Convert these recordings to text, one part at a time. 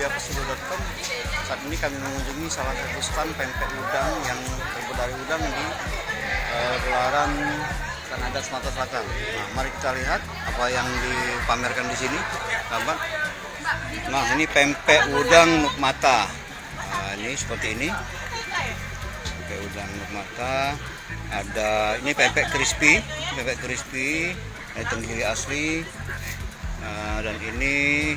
Wijayapustido.com. Saat ini kami mengunjungi salah satu stand pempek udang yang terbuat dari udang di gelaran Kanada Sumatera Selatan. Nah, mari kita lihat apa yang dipamerkan di sini, sahabat. Nah, ini pempek udang Nukmata. Nah, ini seperti ini. Pempek udang Nukmata. Ada ini pempek crispy, tenggiri asli. Nah, dan ini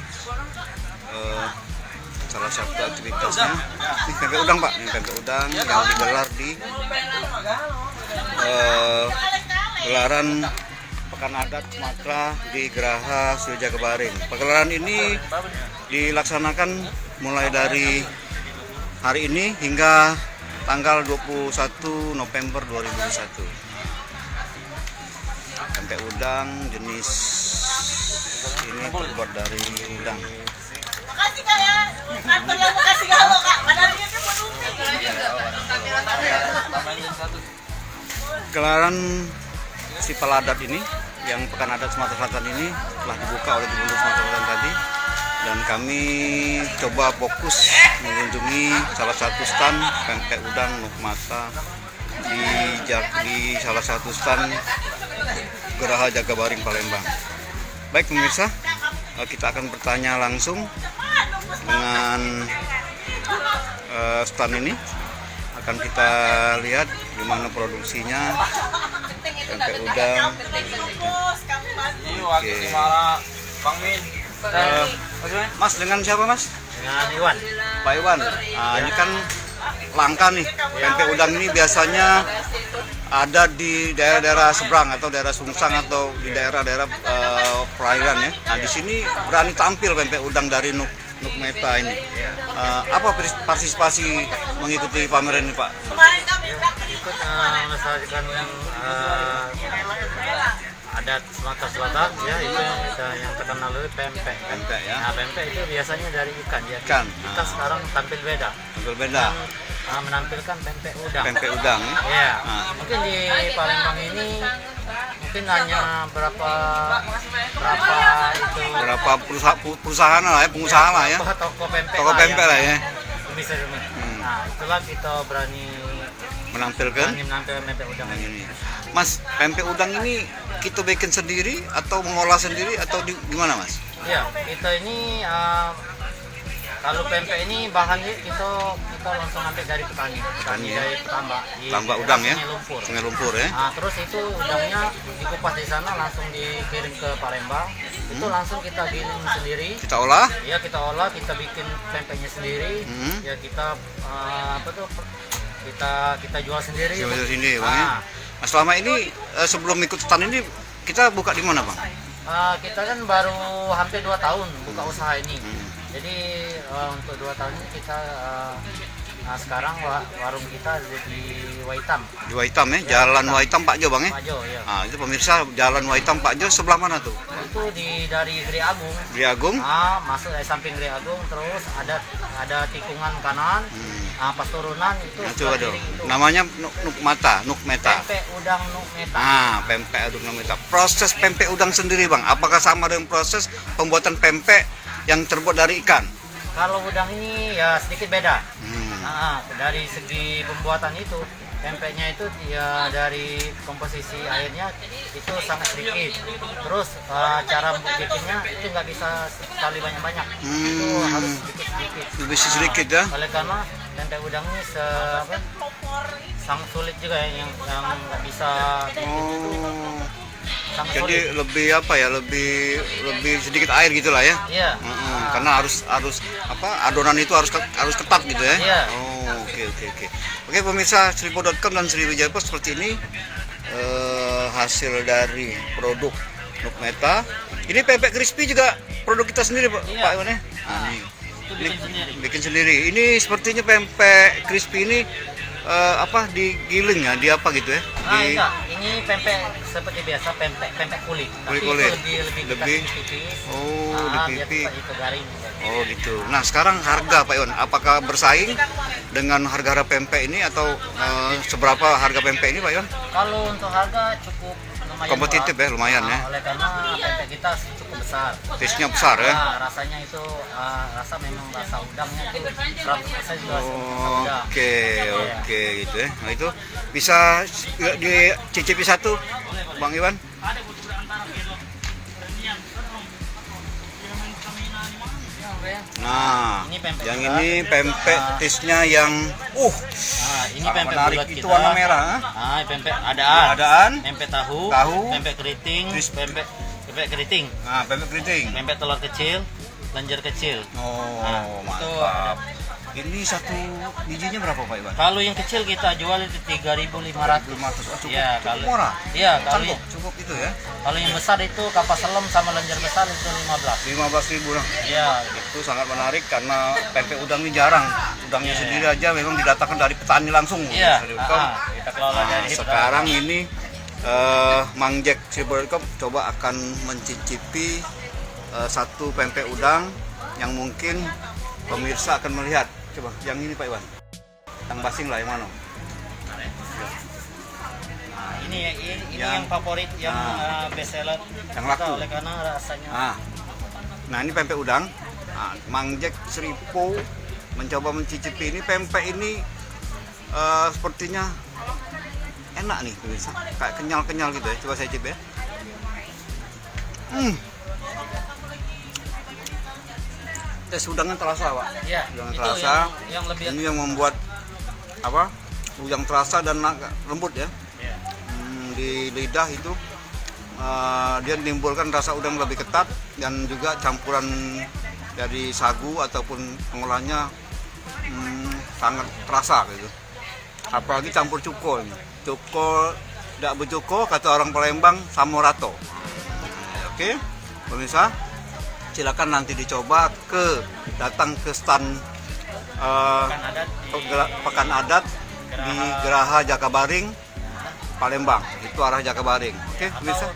salah satu aktivitasnya. Ini pempek udang, Pak. Ini pempek udang yang digelar di gelaran Pekan Adat Sumatera di Geraha Sri Jakabaring. Pegelaran ini dilaksanakan mulai dari hari ini hingga tanggal 21 November 2021. Pempek udang jenis ini terbuat dari udang. Makasih Kak ya. Makasih kalau Kak. Padahal dia mau numping. Gelaran Festival Adat ini yang Pekan Adat Sumatera Selatan ini telah dibuka oleh Gubernur Sumatera Selatan tadi, dan kami coba fokus mengunjungi salah satu stand pempek udang Nukmata di salah satu stand Geraha Jakabaring Palembang. Baik pemirsa, kita akan bertanya langsung dengan stand ini. Akan kita lihat di mana produksinya pempek udang. Oke. Mas, dengan siapa Mas? Dengan Iwan. Pak Iwan. Nah, ini kan langka nih. Pempek udang ini biasanya ada di daerah-daerah seberang atau daerah Sungsang atau di daerah-daerah perairan ya. Nah, di sini berani tampil pempek udang dari Nukmata ini. Apa partisipasi mengikuti pameran ini, Pak? Ikut melestarikan adat Sumatera Selatan ya, itu yang terkenal dari pempek. Pempek ya. Nah, pempek itu biasanya dari ikan ya. Ikan. Kita sekarang tampil beda. Tampil beda. Menampilkan pempek udang. Pempek udang ya. Ya. Mungkin di Palembang ini mungkin hanya berapa perusahaan lah ya, pengusaha lah ya. Toko Pempek lah ya. Bisa Nah, itulah kita berani menampilkan pempek udang ini. Mas, pempek udang ini kita bikin sendiri atau mengolah sendiri atau gimana Mas? Iya, kita ini kalau pempek ini bahannya kita langsung ambil dari petani ya? Dari tambak udang ya, Sungai Lumpur ya. Nah, terus itu udangnya dikupas di sana, langsung dikirim ke Palembang. Itu langsung kita giling sendiri. Kita olah? Iya, kita olah, kita bikin pempeknya sendiri. Ya kita kita jual sendiri. Jual sendiri, Bang ya. Nah, selama ini sebelum ikut stand ini kita buka di mana, Bang? Kita kan baru hampir 2 tahun buka usaha ini. Jadi untuk 2 tahun ini kita sekarang warung kita ada di Waitam. Di Waitam ya, Jalan Waitam Pak Jo, Bang ya. Pak Jo, ya. Nah, itu pemirsa Jalan Waitam Pak Jo sebelah mana tuh? Itu dari Gri Agung. Gri Agung? Masuk dari samping Gri Agung, terus ada tikungan kanan. Pas turunan itu itu. Namanya Nukmata. Pempek udang Nukmata. Pempek udang Nukmata. Proses pempek udang sendiri, Bang, apakah sama dengan proses pembuatan pempek yang terbuat dari ikan? Kalau udang ini ya sedikit beda. Dari segi pembuatan itu, pempeknya itu ya dari komposisi airnya itu sangat sedikit. Terus cara bikinnya itu nggak bisa sekali banyak-banyak. Itu harus sedikit-sedikit. Lebih sedikit ya. Oleh karena pempek udang ini sangat sulit juga ya, yang nggak bisa jadi sulit. lebih sedikit air gitulah ya. Iya. Karena harus adonan itu harus ketat gitu ya. Iya. Oke pemirsa Sripo.com dan Sri Wijayapus, seperti ini hasil dari produk Nukmata. Ini pempek crispy juga produk kita sendiri, Pak. Iya. Pak Iwan ya. Bikin sendiri. Ini sepertinya pempek crispy ini digiling ya, di apa gitu ya? Enggak, ini pempek seperti biasa, pempek kulit. Tapi kulit. Itu lebih tipis. Dipipih. Itu garing. Oh gitu. Nah sekarang harga Pak Iwan, apakah bersaing dengan harga pempek ini atau seberapa harga pempek ini Pak Iwan? Kalau untuk harga cukup lumayan kompetitif murah. ya, lumayan ya. Oleh karena pempek kita cukup besar. Taste-nya besar ya. Nah, rasanya itu rasa memang rasa udangnya itu 100% juga rasa udang. Oke, Iya. oke gitu ya. Nah itu bisa dicicipi satu, Bang Iwan. Nah, Ini pempek yang kita. ini pempek taste-nya yang Nah, ini pempek menarik. bulat Itu kita. warna merah. Ha? Ah, pempek adaan. Adaan. Pempek tahu. Tahu. Pempek keriting. Terus- Pempek keriting. Nah, pempek keriting. Pempek telur kecil. Lenjer kecil. Oh, Nah, itu mantap. Ini satu bijinya berapa Pak Iwan? Kalau yang kecil kita jual itu 3.500. 500. Oh, cukup, Iya, cukup kalau murah. Iya, kalau Cukup itu ya. kalau yang besar itu kapas selam sama lenjer besar itu 15. 15.000 lah. Iya, Itu sangat menarik karena pempek udang ini jarang. Udangnya Iya. sendiri aja memang didatangkan dari petani langsung. iya. Silvercom. Kita kelola dari Sekarang ini Mang Jack Silvercom coba akan mencicipi satu pempek udang yang mungkin pemirsa akan melihat. Coba yang ini Pak Iwan. Yang basing lah yang mana? Nah, ini Yang- yang favorit yang best seller. Yang laku. Oleh karena rasanya Nah ini pempek udang. Nah, Mang Jack Seripo mencoba mencicipi ini pempek ini sepertinya enak nih pemirsa. Kayak kenyal-kenyal gitu ya. Coba saya cip ya. Tes udangnya terasa Pak. Iya, Udang itu terasa. yang lebih Ini yang membuat apa? Udang terasa dan agak lembut ya. Iya. Di lidah itu dia menimbulkan rasa udang lebih ketat dan juga campuran dari sagu ataupun pengolahnya sangat terasa gitu. Apalagi campur cuko ini. Cuko tidak bercuko kata orang Palembang samorato. Oke, pemirsa, silakan nanti dicoba datang ke stand Pekan Adat di Geraha Jakabaring Palembang. Itu arah Jakabaring. Oke, pemirsa.